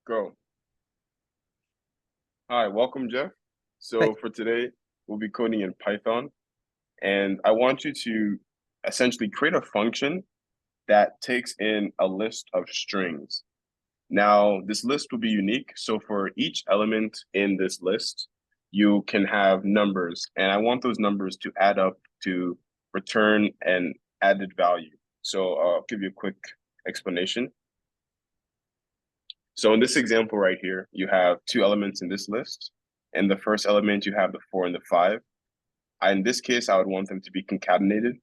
Go. Hi, welcome, Jeff. Hey, So for today, we'll be coding in Python, and I want you to essentially create a function that takes in a list of strings. Now, this list will be unique. So for each element in this list, you can have numbers, and I want those numbers to add up to return an added value. So I'll give you a quick explanation. So in this example right here, you have two elements in this list. In the first element, you have the 4 and the 5. In this case, I would want them to be concatenated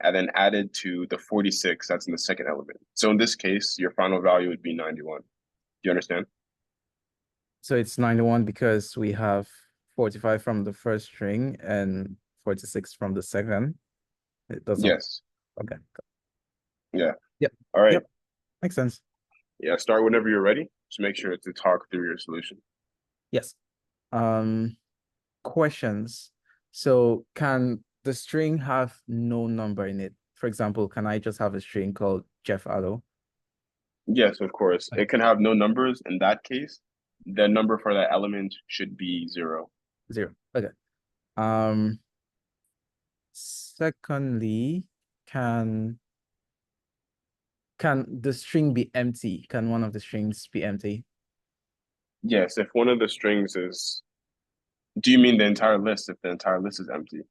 and then added to the 46 that's in the second element. So in this case, your final value would be 91. Do you understand? so it's 91 because we have 45 from the first string and 46 from the second. It doesn't. Yes. Okay. Yeah. Yep. All right. Yep. Makes sense. Yeah. Start whenever you're ready. Just make sure to talk through your solution. Yes. Um, questions. So can the string have no number in it? For example, can I just have a string called Jeff Allo? Yes, of course. Okay. It can have no numbers. In that case, the number for that element should be 0. 0. Okay. Um, secondly, can can the string be empty? Can one of the strings be empty? Yes, if one of the strings is, do you mean the entire list if the entire list is empty?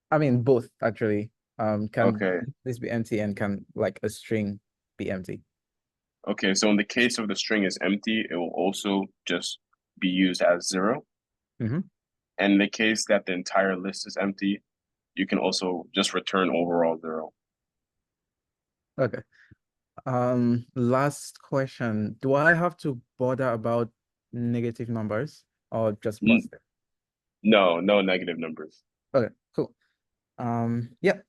I mean, both actually. Can Okay. this be empty and can like a string be empty? Okay, so in the case of the string is empty, it will also just be used as 0. Mm-hmm. And in the case that the entire list is empty, you can also just return overall 0. Okay. Last question. Do I have to bother about negative numbers or just N positive? no, no negative numbers. Okay, cool. Yeah.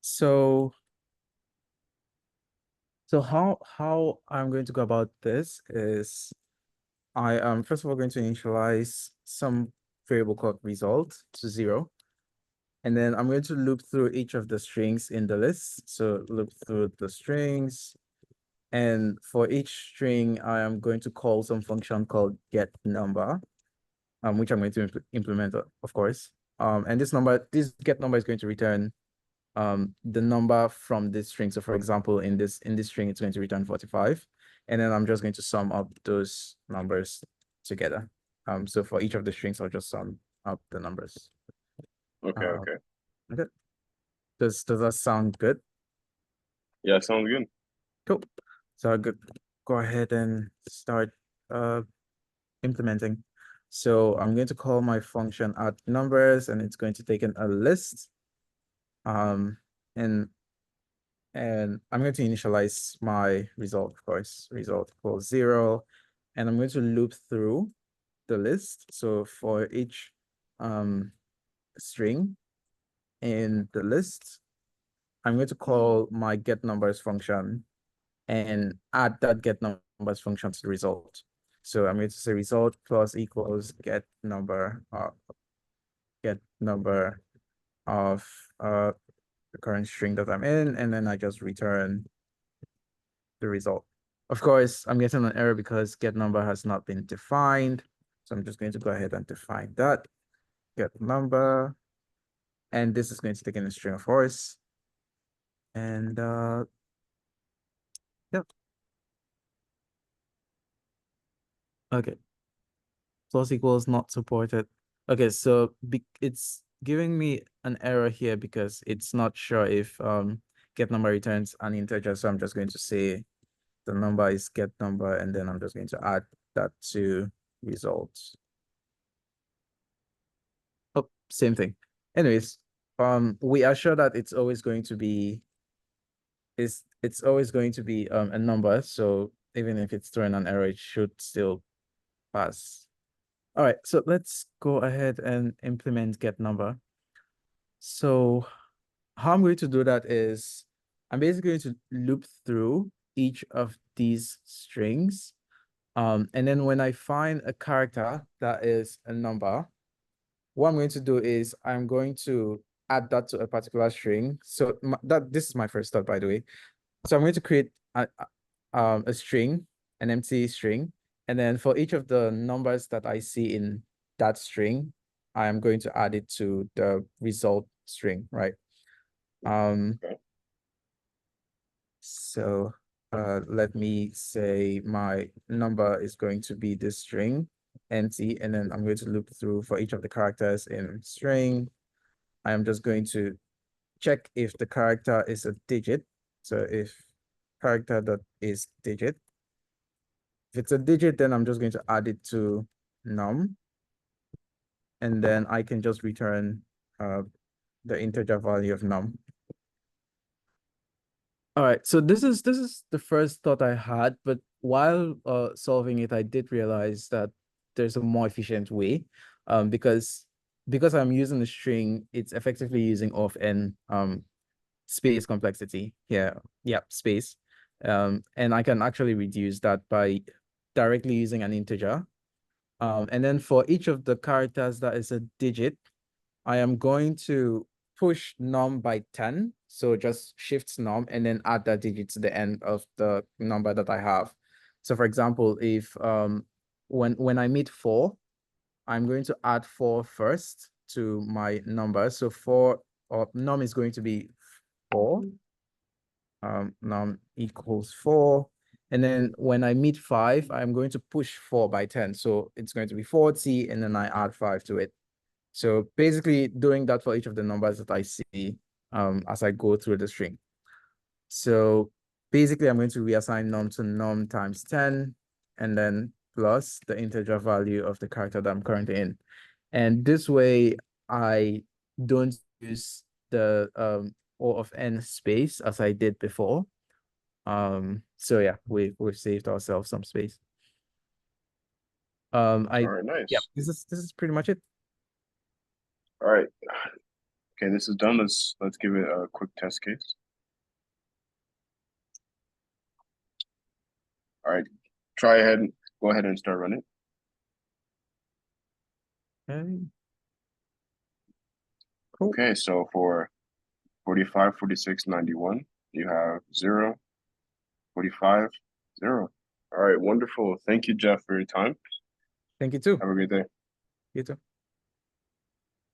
So how I'm going to go about this is I am first of all going to initialize some variable called result to 0. And then I'm going to loop through each of the strings in the list. So loop through the strings. And for each string, I am going to call some function called get number, which I'm going to implement, of course. And this get number is going to return the number from this string. So for example, in this string, it's going to return 45. And then I'm just going to sum up those numbers together. So for each of the strings, I'll just sum up the numbers. Okay, Uh, okay. okay. Does that sound good? Yeah, sounds good. Cool. So I'll go ahead and start implementing. So I'm going to call my function add numbers, and it's going to take in a list. Um, and I'm going to initialize my result, of course, result equals 0. And I'm going to loop through the list. So for each string in the list, I'm going to call my get numbers function and add that get numbers function to the result. So I'm going to say result plus equals get number of the current string that I'm in, and then I just return the result. Of course, I'm getting an error because get number has not been defined. So I'm just going to go ahead and define that get number. And this is going to take in a string of course. And yep. Okay. Plus equals not supported. Okay, so it's giving me an error here because it's not sure if get number returns an integer. So I'm just going to say the number is get number, and then I'm just going to add that to results. Oh, same thing. Anyways, we are sure that it's always going to be it's always going to be a number. So even if it's throwing an error, it should still pass. All right, so let's go ahead and implement get number. So how I'm going to do that is I'm basically going to loop through each of these strings. And then when I find a character that is a number, what I'm going to do is I'm going to add that to a particular string. So this is my first step, by the way. So I'm going to create a string an empty string. And then for each of the numbers that I see in that string, I am going to add it to the result string, right? Okay. So let me say my number is going to be this string, empty, and then I'm going to loop through for each of the characters in string. I am just going to check if the character is a digit. So if character dot is digit, if it's a digit, then I'm just going to add it to num, and then I can just return the integer value of num. All right, so this is the first thought I had, but while solving it, I did realize that there's a more efficient way, because I'm using the string, it's effectively using of n space complexity here. Yeah, space. And I can actually reduce that by directly using an integer. And then for each of the characters that is a digit, I am going to push num by 10. So just shift num and then add that digit to the end of the number that I have. So for example, if when I meet 4, I'm going to add 4 first to my number. So 4 or num is going to be 4. Num equals 4. And then when I meet 5, I'm going to push 4 by 10. So it's going to be 40, and then I add 5 to it. So basically doing that for each of the numbers that I see as I go through the string. So basically I'm going to reassign num to num times 10, and then plus the integer value of the character that I'm currently in. And this way I don't use the O of n space as I did before. So yeah, we've saved ourselves some space. All right, Yeah, nice. this is pretty much it. All right. Okay, this is done. Let's give it a quick test case. All right. Go ahead and start running. Okay. Cool. Okay, so for 45, 46, 91, you have 0, 45, 0. All right, wonderful. Thank you, Jeff, for your time. Thank you too. Have a great day. You too.